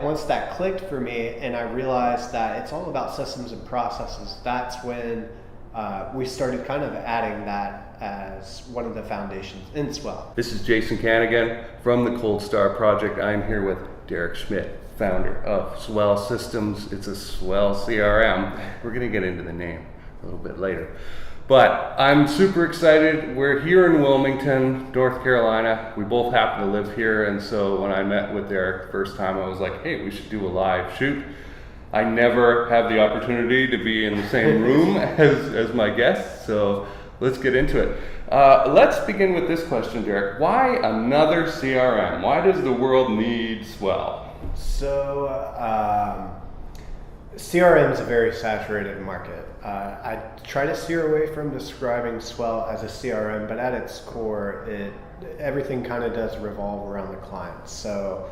Once that clicked for me and I realized that it's all about systems and processes, that's when we started kind of adding that as one of the foundations in Swell. This is Jason Canigan from the Cold Star Project. I'm here with Derek Schmidt, founder of Swell Systems. It's a Swell CRM. We're going to get into the name a little bit later. But I'm super excited. We're here in Wilmington, North Carolina. We both happen to live here, and so when I met with Derek the first time, I was like, hey, we should do a live shoot. I never have the opportunity to be in the same room as my guests, so let's get into it. Let's begin with this question, Derek. Why another CRM? Why does the world need Swell? So, CRM is a very saturated market. I try to steer away from describing Swell as a CRM, but at its core, everything kind of does revolve around the client. So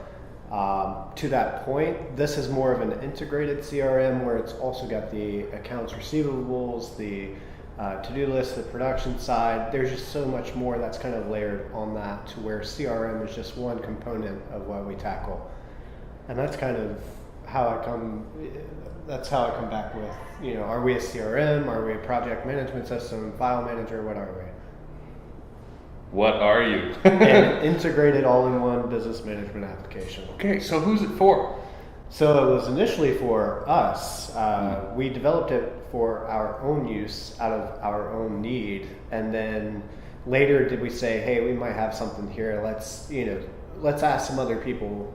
to that point, this is more of an integrated CRM where it's also got the accounts receivables, the to-do list, the production side. There's just so much more that's kind of layered on that to where CRM is just one component of what we tackle. And that's kind of how I come back with, are we a CRM? Are we a project management system, file manager? What are we? What are you? An integrated all-in-one business management application. Okay, so who's it for? So it was initially for us. We developed it for our own use out of our own need. And then later did we say, hey, we might have something here. Let's ask some other people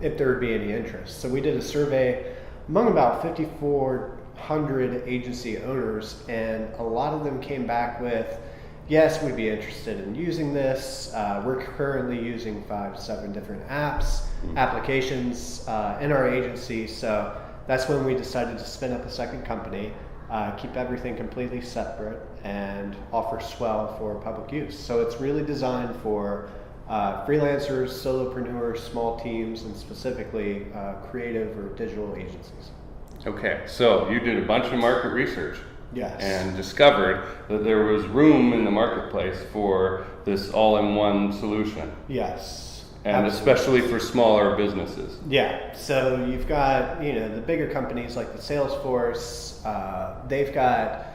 if there would be any interest. So we did a survey among about 5,400 agency owners, and a lot of them came back with, yes, we'd be interested in using this. We're currently using 5 to 7 different applications in our agency. So that's when we decided to spin up a second company, keep everything completely separate, and offer Swell for public use. So it's really designed for freelancers, solopreneurs, small teams, and specifically creative or digital agencies. Okay, so you did a bunch of market research. Yes. And discovered that there was room in the marketplace for this all-in-one solution. Yes. And absolutely. Especially for smaller businesses. Yeah, so you've got, the bigger companies like the Salesforce, they've got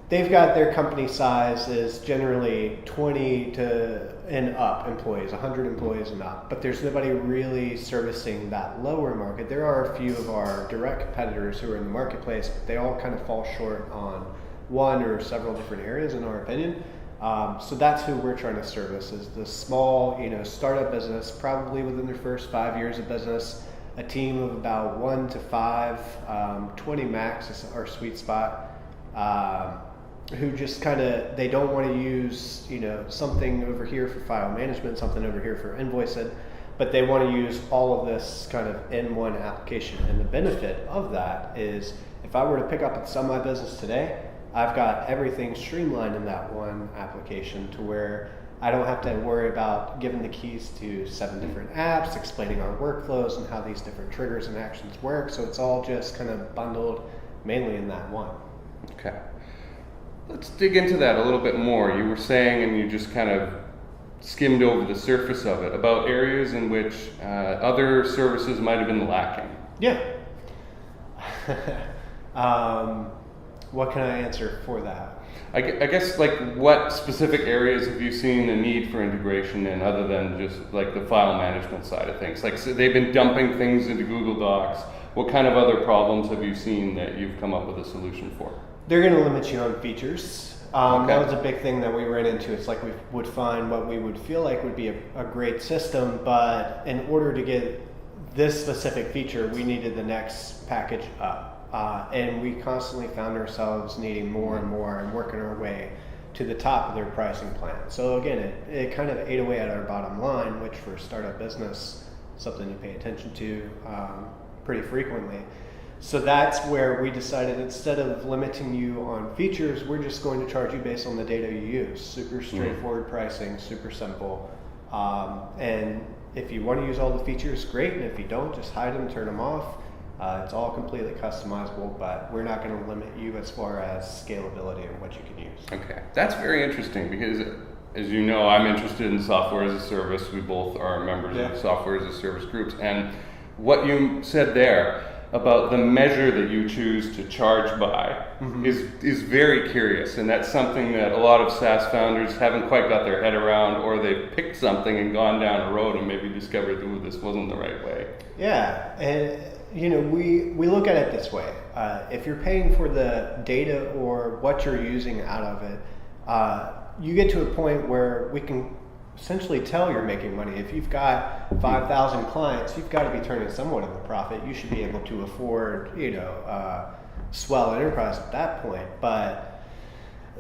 their company size is generally 20 to and up employees, 100 employees and up, but there's nobody really servicing that lower market. There are a few of our direct competitors who are in the marketplace, but they all kind of fall short on one or several different areas in our opinion. So that's who we're trying to service, is the small, startup business, probably within their first 5 years of business, a team of about 1 to 5, 20 max is our sweet spot. Who just they don't want to use, something over here for file management, something over here for invoicing, but they want to use all of this kind of in one application. And the benefit of that is if I were to pick up and sell my business today, I've got everything streamlined in that one application to where I don't have to worry about giving the keys to 7 different apps, explaining our workflows and how these different triggers and actions work. So it's all just kind of bundled mainly in that one. Okay. Let's dig into that a little bit more. You were saying, and you just kind of skimmed over the surface of it, about areas in which other services might have been lacking. Yeah. What can I answer for that? I guess, what specific areas have you seen the need for integration in, other than just the file management side of things? So they've been dumping things into Google Docs. What kind of other problems have you seen that you've come up with a solution for? They're going to limit you on features. Okay. That was a big thing that we ran into. It's like we would find what we would feel like would be a great system, but in order to get this specific feature, we needed the next package up. And we constantly found ourselves needing more and more and working our way to the top of their pricing plan. So again, it kind of ate away at our bottom line, which for a startup business, something to pay attention to pretty frequently. So that's where we decided, instead of limiting you on features, we're just going to charge you based on the data you use. Super straightforward pricing, super simple. And if you want to use all the features, great. And if you don't, just hide them, turn them off. It's all completely customizable, but we're not going to limit you as far as scalability and what you can use. Okay, that's very interesting because, as you know, I'm interested in software as a service. We both are members of software as a service groups, and what you said there about the measure that you choose to charge by is very curious, and that's something that a lot of SaaS founders haven't quite got their head around, or they've picked something and gone down a road and maybe discovered that this wasn't the right way. Yeah, and we look at it this way. If you're paying for the data or what you're using out of it, you get to a point where we can essentially tell you're making money. If you've got 5,000 clients, you've got to be turning somewhat of a profit. You should be able to afford, Swell Enterprise at that point. But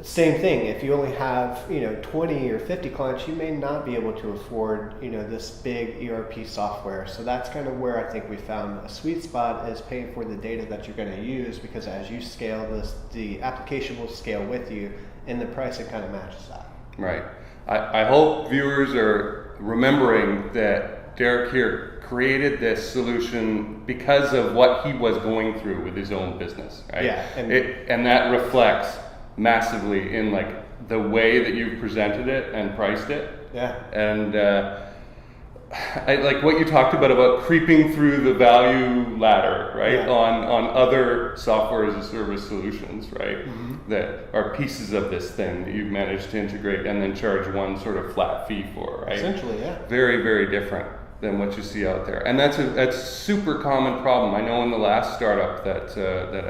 same thing, if you only have 20 or 50 clients, you may not be able to afford this big ERP software. So that's kind of where I think we found a sweet spot, is paying for the data that you're going to use, because as you scale this, the application will scale with you, and the pricing kind of matches that. Right. I hope viewers are remembering that Derek here created this solution because of what he was going through with his own business, right? Yeah. And that reflects massively in like the way that you've presented it and priced it. Yeah. And I like what you talked about creeping through the value ladder, right? Yeah. On other software as a service solutions, right? That are pieces of this thing that you've managed to integrate and then charge one sort of flat fee for, right? Essentially, yeah. Very, very different than what you see out there. And that's a super common problem. I know in the last startup that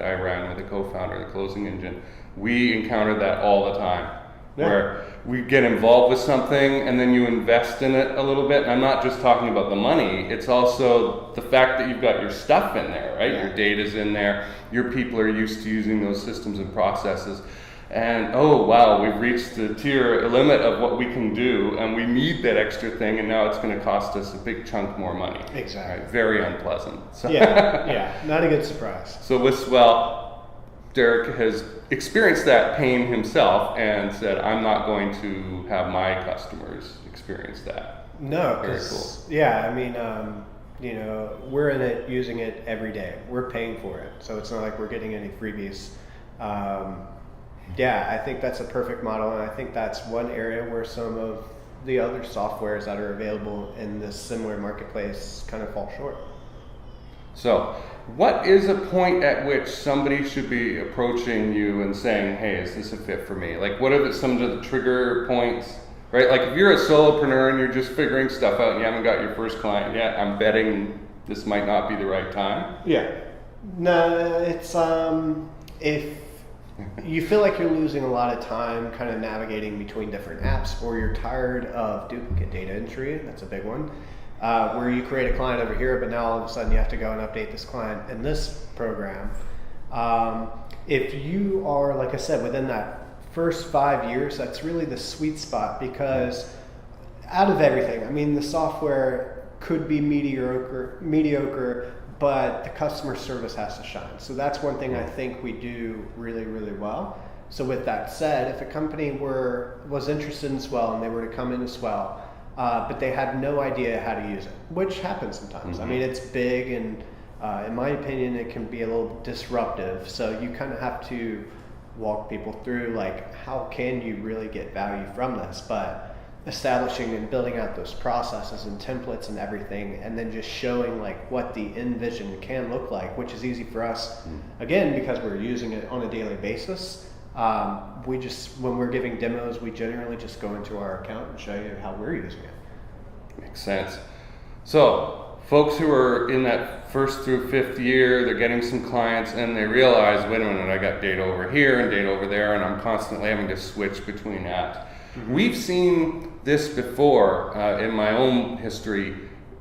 I ran with a co-founder, the Closing Engine, we encountered that all the time. Yeah. Where we get involved with something and then you invest in it a little bit. And I'm not just talking about the money, it's also the fact that you've got your stuff in there, right? Yeah. Your data's in there, your people are used to using those systems and processes. And oh wow, we've reached the tier limit of what we can do, and we need that extra thing, and now it's going to cost us a big chunk more money. Exactly. Right? Very unpleasant. So yeah, not a good surprise. So with Swell, Derek has experienced that pain himself and said, I'm not going to have my customers experience that. No, very cool. Yeah, I mean, we're in it, using it every day. We're paying for it, so it's not like we're getting any freebies. Yeah, I think that's a perfect model, and I think that's one area where some of the other softwares that are available in this similar marketplace kind of fall short. So, what is a point at which somebody should be approaching you and saying, hey, is this a fit for me? Like, what are some of the trigger points, right? Like, if you're a solopreneur and you're just figuring stuff out and you haven't got your first client yet, I'm betting this might not be the right time. Yeah. No, it's, if you feel like you're losing a lot of time kind of navigating between different apps, or you're tired of duplicate data entry, that's a big one. Where you create a client over here, but now all of a sudden you have to go and update this client in this program. If you are, like I said, within that first 5 years, that's really the sweet spot, because out of everything, I mean, the software could be mediocre, but the customer service has to shine. So that's one thing I think we do really, really well. So with that said, if a company was interested in Swell and they were to come into Swell, but they had no idea how to use it, which happens sometimes. I mean, it's big, and in my opinion, it can be a little disruptive. So you kind of have to walk people through, like, how can you really get value from this? But establishing and building out those processes and templates and everything, and then just showing like what the InVision can look like, which is easy for us, again, because we're using it on a daily basis. When we're giving demos, we generally just go into our account and show you how we're using it. Makes sense. So folks who are in that first through fifth year, they're getting some clients and they realize, wait a minute, I got data over here and data over there, and I'm constantly having to switch between apps. We've seen this before in my own history,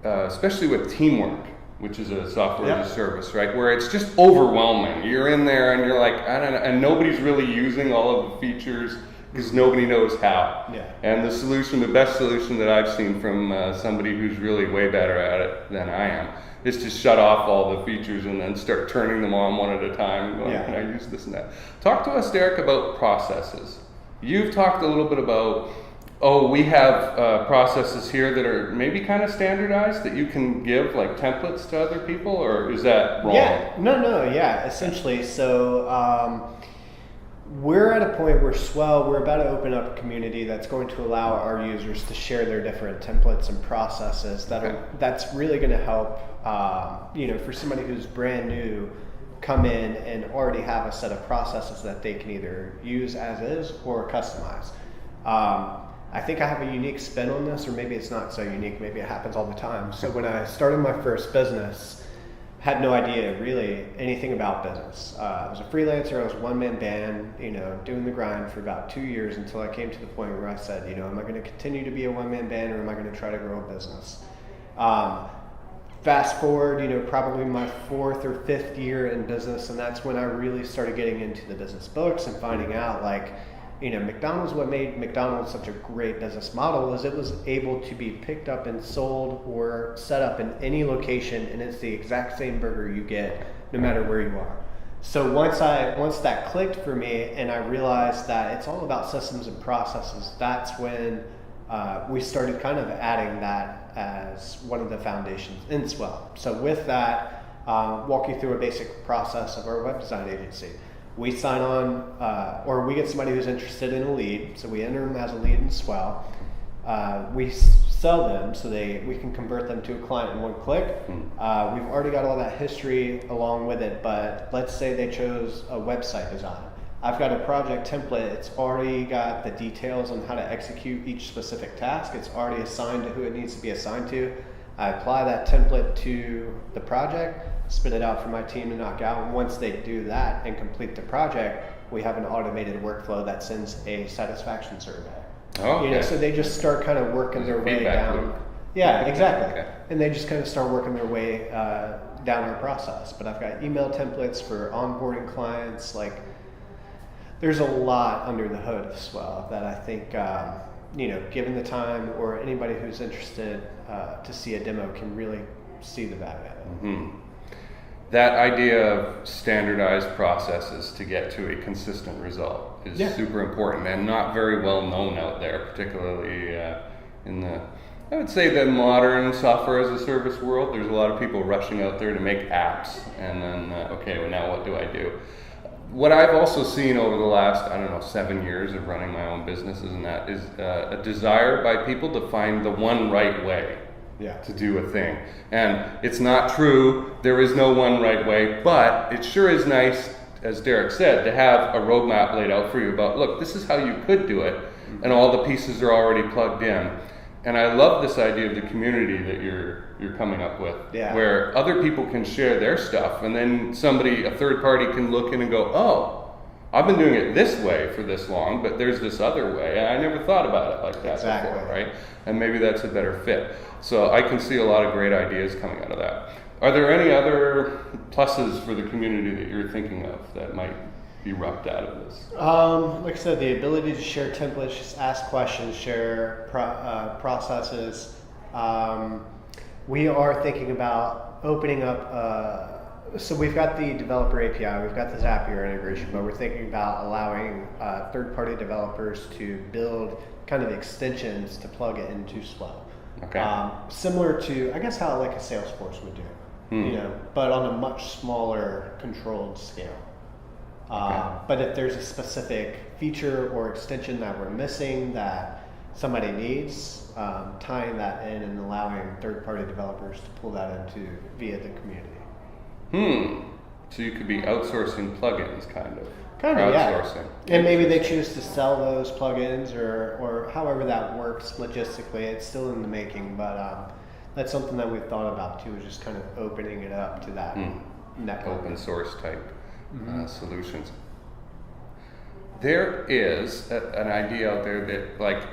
especially with Teamwork, which is a software as a service, right? Where it's just overwhelming. You're in there and you're like, I don't know, and nobody's really using all of the features because nobody knows how. Yeah. And the solution, the best solution that I've seen from somebody who's really way better at it than I am, is to shut off all the features and then start turning them on one at a time and going, can I use this and that? Talk to us, Derek, about processes. You've talked a little bit about, we have processes here that are maybe kind of standardized that you can give like templates to other people, or is that wrong? Yeah, no, essentially. So we're at a point where Swell, we're about to open up a community that's going to allow our users to share their different templates and processes that's really going to help, for somebody who's brand new, come in and already have a set of processes that they can either use as is or customize. I think I have a unique spin on this, or maybe it's not so unique, maybe it happens all the time. So when I started my first business, had no idea really anything about business. I was a freelancer, I was a one-man band, doing the grind for about 2 years until I came to the point where I said, am I going to continue to be a one-man band, or am I going to try to grow a business? Fast forward, probably my 4th or 5th year in business, and that's when I really started getting into the business books and finding out McDonald's, what made McDonald's such a great business model is it was able to be picked up and sold or set up in any location, and it's the exact same burger you get no matter where you are. So once that clicked for me and I realized that it's all about systems and processes, that's when we started kind of adding that as one of the foundations in Swell. So with that, walk you through a basic process of our web design agency. We sign on, or we get somebody who's interested in a lead, so we enter them as a lead in Swell. We sell them so we can convert them to a client in one click. We've already got all that history along with it, but let's say they chose a website design. I've got a project template. It's already got the details on how to execute each specific task. It's already assigned to who it needs to be assigned to. I apply that template to the project, spit it out for my team to knock out. And once they do that and complete the project, we have an automated workflow that sends a satisfaction survey. Oh, okay. So they just start kind of working their way down. Loop. Yeah, exactly. Okay. And they just kind of start working their way down our process. But I've got email templates for onboarding clients. There's a lot under the hood of Swell that I think, given the time, or anybody who's interested to see a demo can really see the value of it. Mm-hmm. That idea of standardized processes to get to a consistent result is super important and not very well known out there, particularly in I would say the modern software as a service world. There's a lot of people rushing out there to make apps, and then, now what do I do? What I've also seen over the last, 7 years of running my own business is a desire by people to find the one right way to do a thing. And it's not true, there is no one right way, but it sure is nice, as Derek said, to have a roadmap laid out for you about, look, this is how you could do it, and all the pieces are already plugged in. And I love this idea of the community that you're coming up with, where other people can share their stuff, and then a third party can look in and go, oh, I've been doing it this way for this long, but there's this other way, and I never thought about it like that before, right? And maybe that's a better fit. So I can see a lot of great ideas coming out of that. Are there any other pluses for the community that you're thinking of that might erupt out of this? Like I said, the ability to share templates, just ask questions, share processes. We are thinking about opening up, so we've got the developer API, we've got the Zapier integration, but we're thinking about allowing third-party developers to build kind of extensions to plug it into Swell. Okay. Similar to, I guess, how like a Salesforce would do, but on a much smaller, controlled scale. But if there's a specific feature or extension that we're missing that somebody needs, tying that in and allowing third-party developers to pull that into via the community. So you could be outsourcing plugins, kind of. Outsourcing. Yeah. And maybe they choose to sell those plugins or however that works logistically. It's still in the making, but that's something that we've thought about too, is just kind of opening it up to that network. Open source type solutions. There is an idea out there that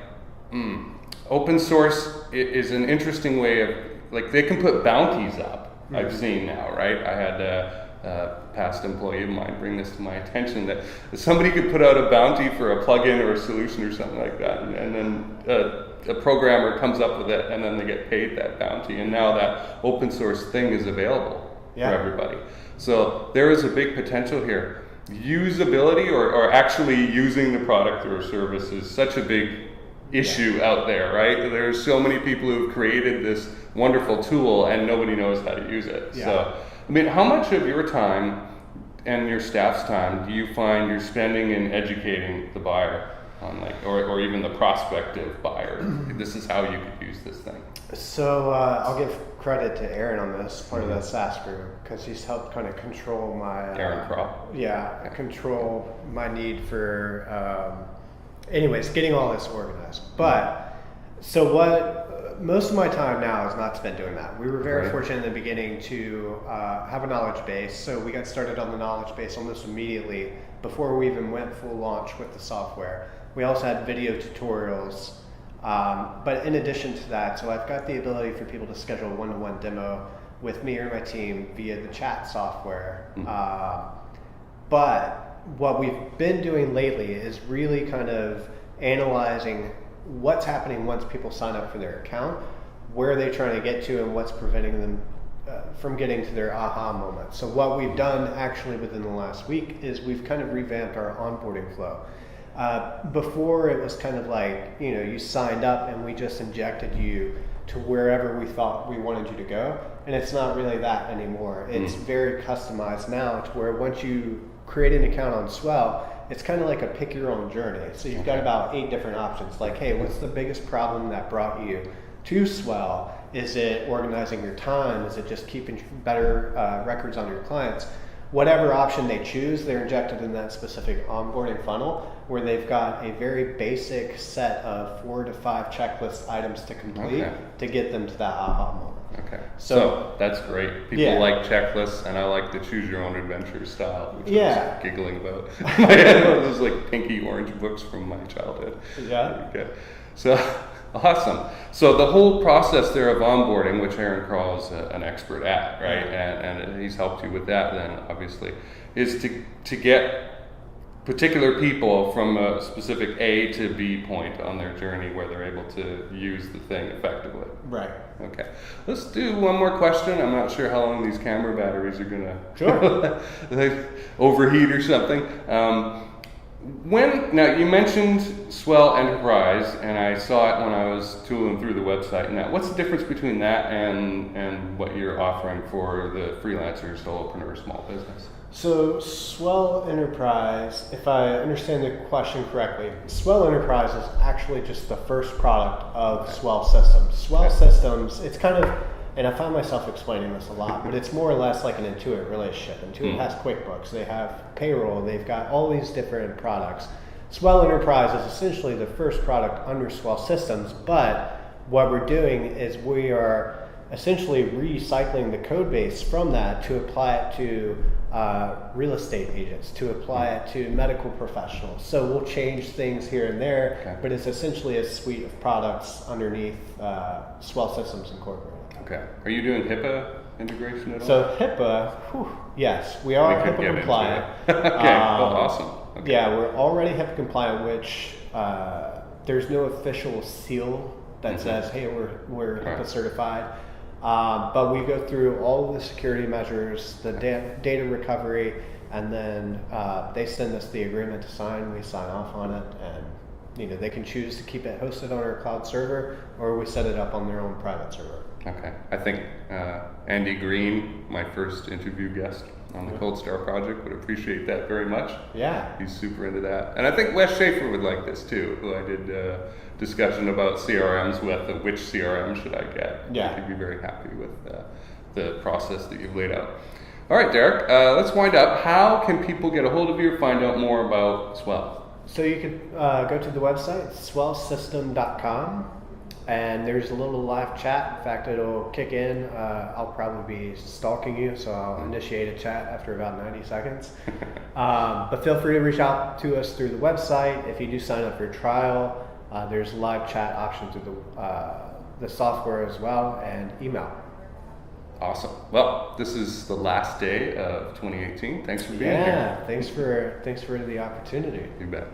open source is an interesting way of, they can put bounties up. I've seen now, right? I had a past employee of mine bring this to my attention that somebody could put out a bounty for a plugin or a solution or something like that, and then a programmer comes up with it, and then they get paid that bounty, and now that open source thing is available for everybody. So there is a big potential here. Usability or actually using the product or service is such a big issue out there, right? There's so many people who've created this wonderful tool and nobody knows how to use it. So, how much of your time and your staff's time do you find you're spending in educating the buyer on or even the prospective buyer? This is how you could use this thing. So I'll give credit to Aaron on this, part of the SaaS group, because he's helped kind of control my Aaron Crop. Yeah, control my need for anyways, getting all this organized. But so what most of my time now is not spent doing that. We were very fortunate in the beginning to have a knowledge base. So we got started on the knowledge base almost immediately before we even went full launch with the software. We also had video tutorials. But in addition to that, so I've got the ability for people to schedule a one-to-one demo with me or my team via the chat software. But what we've been doing lately is really kind of analyzing what's happening once people sign up for their account, where are they trying to get to, and what's preventing them from getting to their aha moment. So what we've done actually within the last week is we've kind of revamped our onboarding flow. Before it was kind of like, you signed up and we just injected you to wherever we thought we wanted you to go. And it's not really that anymore. It's very customized now to where once you create an account on Swell, it's kind of like a pick your own journey. So you've got about 8 different options. Like, hey, what's the biggest problem that brought you to Swell? Is it organizing your time? Is it just keeping better records on your clients? Whatever option they choose, they're injected in that specific onboarding funnel where they've got a very basic set of 4 to 5 checklist items to complete to get them to that aha moment. Okay, so that's great. People like checklists, and I like the choose your own adventure style, which I was giggling about. I had one of those like pinky orange books from my childhood. Yeah. Okay. So awesome. So the whole process there of onboarding, which Aaron Kroll is an expert at, right? And he's helped you with that then, obviously, is to get particular people from a specific A to B point on their journey where they're able to use the thing effectively. Right. Okay. Let's do one more question. I'm not sure how long these camera batteries are gonna overheat or something. Now you mentioned Swell Enterprise, and I saw it when I was tooling through the website. And that, what's the difference between that and what you're offering for the freelancer, solopreneur, small business? So Swell Enterprise, if I understand the question correctly, Swell Enterprise is actually just the first product of Swell Systems. Swell Systems, it's kind of, and I find myself explaining this a lot, but it's more or less like an Intuit relationship. Intuit has QuickBooks, they have payroll, they've got all these different products. Swell Enterprise is essentially the first product under Swell Systems, but what we're doing is we are essentially recycling the code base from that to apply it to real estate agents, to apply it to medical professionals. So we'll change things here and there, but it's essentially a suite of products underneath Swell Systems Incorporated. Okay. Are you doing HIPAA integration at all? So HIPAA, yes, we are HIPAA compliant. Okay, awesome. Okay. Yeah, we're already HIPAA compliant, which there's no official seal that says, hey, we're HIPAA certified. But we go through all of the security measures, the data recovery, and then they send us the agreement to sign. We sign off on it, and they can choose to keep it hosted on our cloud server, or we set it up on their own private server. Okay. I think Andy Green, my first interview guest on the Cold Star project, would appreciate that very much. Yeah. He's super into that. And I think Wes Schaefer would like this too, who I did discussion about CRMs with, which CRM should I get. Yeah. He'd be very happy with the process that you've laid out. All right, Derek, let's wind up. How can people get a hold of you or find out more about Swell? So you could go to the website, swellsystem.com, and there's a little live chat. In fact, it'll kick in. I'll probably be stalking you, so I'll initiate a chat after about 90 seconds. But feel free to reach out to us through the website. If you do sign up for a trial, there's live chat option through the software as well, and email. Awesome. Well, this is the last day of 2018. Thanks for being here. Yeah, thanks for the opportunity. You bet.